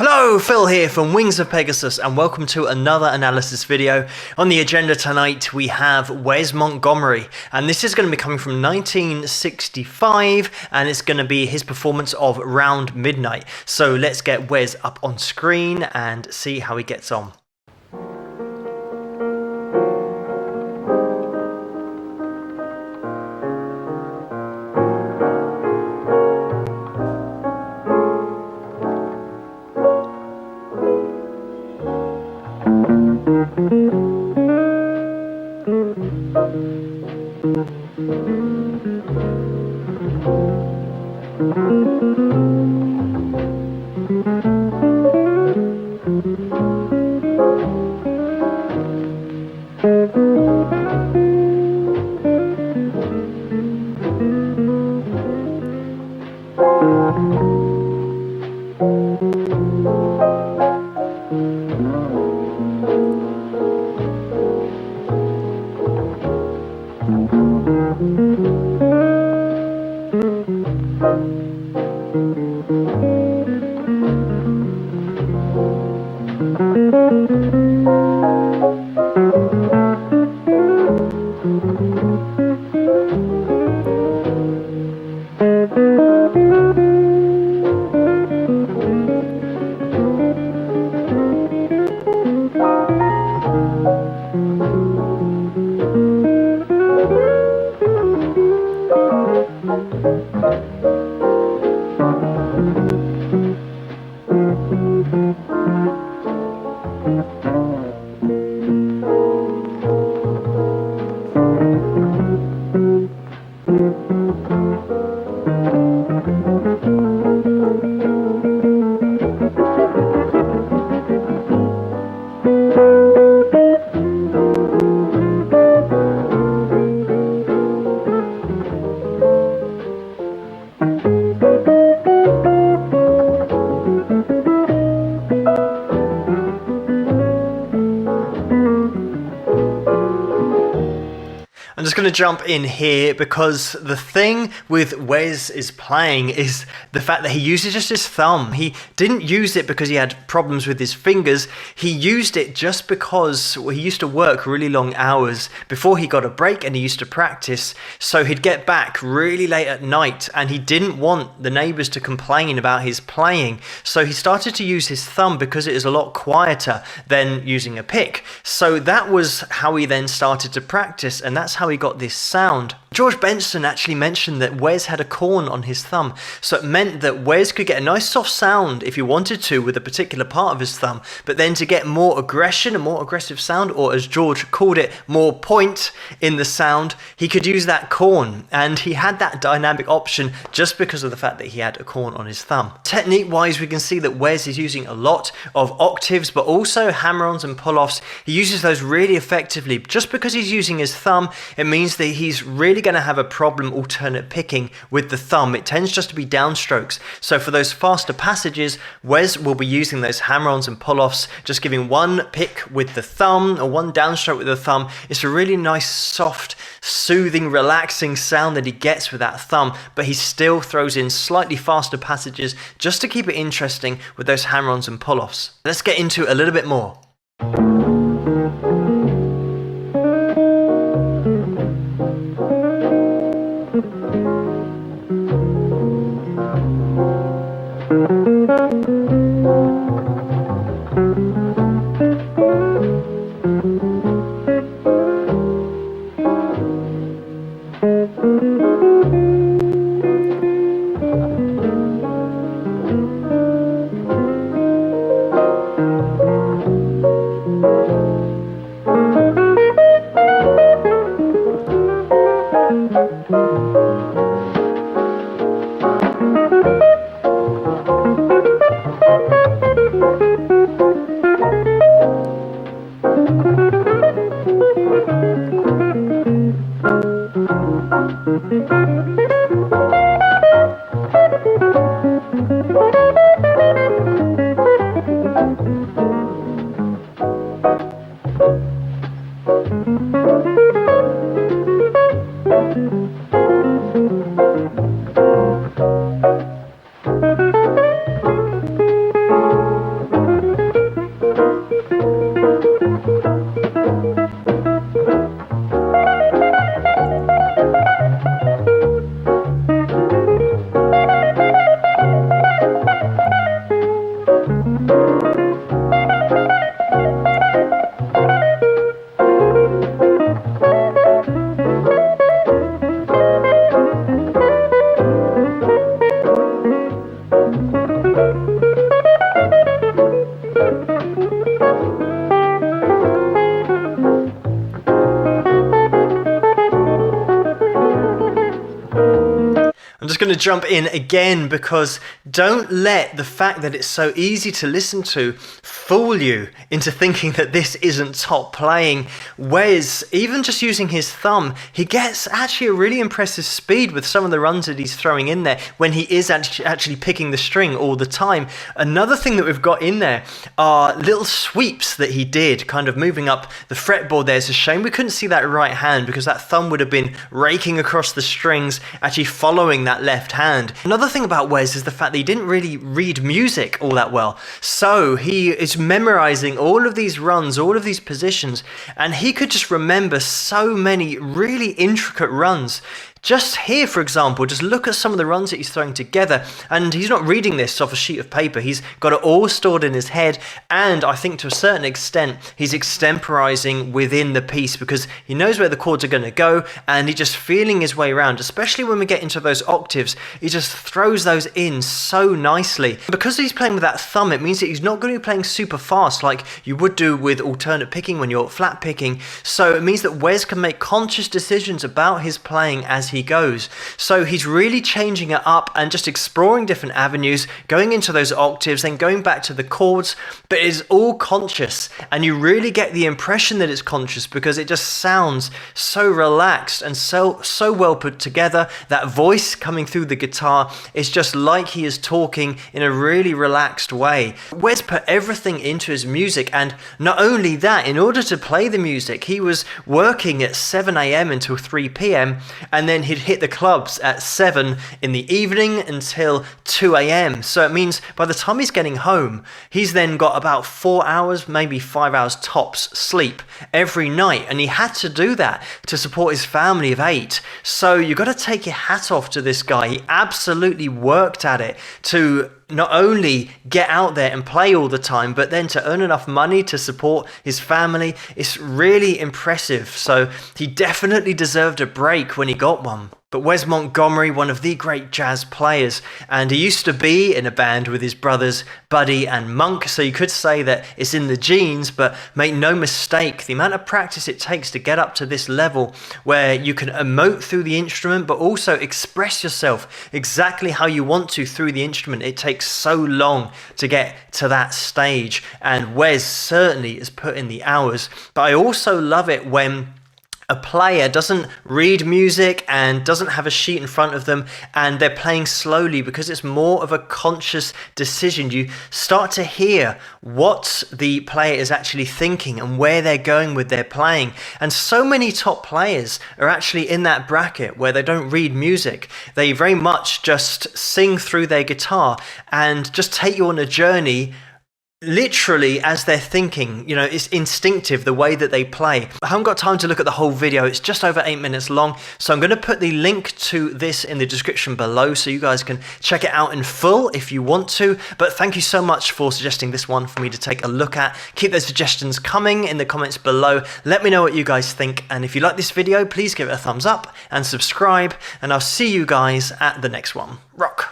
Hello, Phil here from Wings of Pegasus, and welcome to another analysis video. On the agenda tonight we have Wes Montgomery, and this is going to be coming from 1965, and it's going to be his performance of Round Midnight. So let's get Wes up on screen and see how he gets on. I'm just going to jump in here because the thing with Wes's playing is the fact that he uses just his thumb. He didn't use it because he had problems with his fingers. He used it just because he used to work really long hours before he got a break, and he used to practice. So he'd get back really late at night and he didn't want the neighbors to complain about his playing. So he started to use his thumb because it is a lot quieter than using a pick. So that was how he then started to practice, and that's how he got this sound. George Benson actually mentioned that Wes had a corn on his thumb, so it meant that Wes could get a nice soft sound if he wanted to with a particular part of his thumb, but then to get more aggression, a more aggressive sound, or as George called it, more point in the sound, he could use that corn, and he had that dynamic option just because of the fact that he had a corn on his thumb. Technique wise, we can see that Wes is using a lot of octaves, but also hammer-ons and pull-offs. He uses those really effectively. Just because he's using his thumb, it means that he's really going to have a problem alternate picking with the thumb. It tends just to be downstrokes. So for those faster passages, Wes will be using those hammer-ons and pull-offs, just giving one pick with the thumb or one downstroke with the thumb. It's a really nice, soft, soothing, relaxing sound that he gets with that thumb, but he still throws in slightly faster passages just to keep it interesting with those hammer-ons and pull-offs. Let's get into it a little bit more. I'm just going to jump in again because don't let the fact that it's so easy to listen to fool you into thinking that this isn't top playing. Wes, even just using his thumb, he gets actually a really impressive speed with some of the runs that he's throwing in there when he is actually picking the string all the time. Another thing that we've got in there are little sweeps that he did, kind of moving up the fretboard there. It's a shame we couldn't see that right hand because that thumb would have been raking across the strings, actually following that left hand. Another thing about Wes is the fact that he didn't really read music all that well. So he is memorizing all of these runs, all of these positions, and he could just remember so many really intricate runs. Just here, for example, just look at some of the runs that he's throwing together, and he's not reading this off a sheet of paper. He's got it all stored in his head, and I think to a certain extent, he's extemporizing within the piece because he knows where the chords are going to go, and he's just feeling his way around, especially when we get into those octaves. He just throws those in so nicely. Because he's playing with that thumb, it means that he's not going to be playing super fast like you would do with alternate picking when you're flat picking. So it means that Wes can make conscious decisions about his playing as he goes. So he's really changing it up and just exploring different avenues, going into those octaves, then going back to the chords, but it's all conscious, and you really get the impression that it's conscious because it just sounds so relaxed and so well put together. That voice coming through the guitar is just like he is talking in a really relaxed way. Wes put everything into his music, and not only that, in order to play the music, he was working at 7 a.m. until 3 p.m. and then he'd hit the clubs at 7 in the evening until 2 a.m. So it means by the time he's getting home, he's then got about 4 hours, maybe 5 hours tops sleep every night. And he had to do that to support his family of 8. So you've got to take your hat off to this guy. He absolutely worked at it to not only get out there and play all the time, but then to earn enough money to support his family. It's really impressive. So he definitely deserved a break when he got one. But Wes Montgomery, one of the great jazz players, and he used to be in a band with his brothers Buddy and Monk, so you could say that it's in the genes, but make no mistake, the amount of practice it takes to get up to this level where you can emote through the instrument, but also express yourself exactly how you want to through the instrument. It takes so long to get to that stage, and Wes certainly has put in the hours. But I also love it when a player doesn't read music and doesn't have a sheet in front of them and they're playing slowly because it's more of a conscious decision. You start to hear what the player is actually thinking and where they're going with their playing. And so many top players are actually in that bracket where they don't read music. They very much just sing through their guitar and just take you on a journey literally as they're thinking. You know, it's instinctive the way that they play. I haven't got time to look at the whole video. It's just over 8 minutes long, so I'm going to put the link to this in the description below so you guys can check it out in full if you want to. But thank you so much for suggesting this one for me to take a look at. Keep those suggestions coming in the comments below. Let me know what you guys think, and if you like this video, please give it a thumbs up and subscribe, and I'll see you guys at the next one. Rock!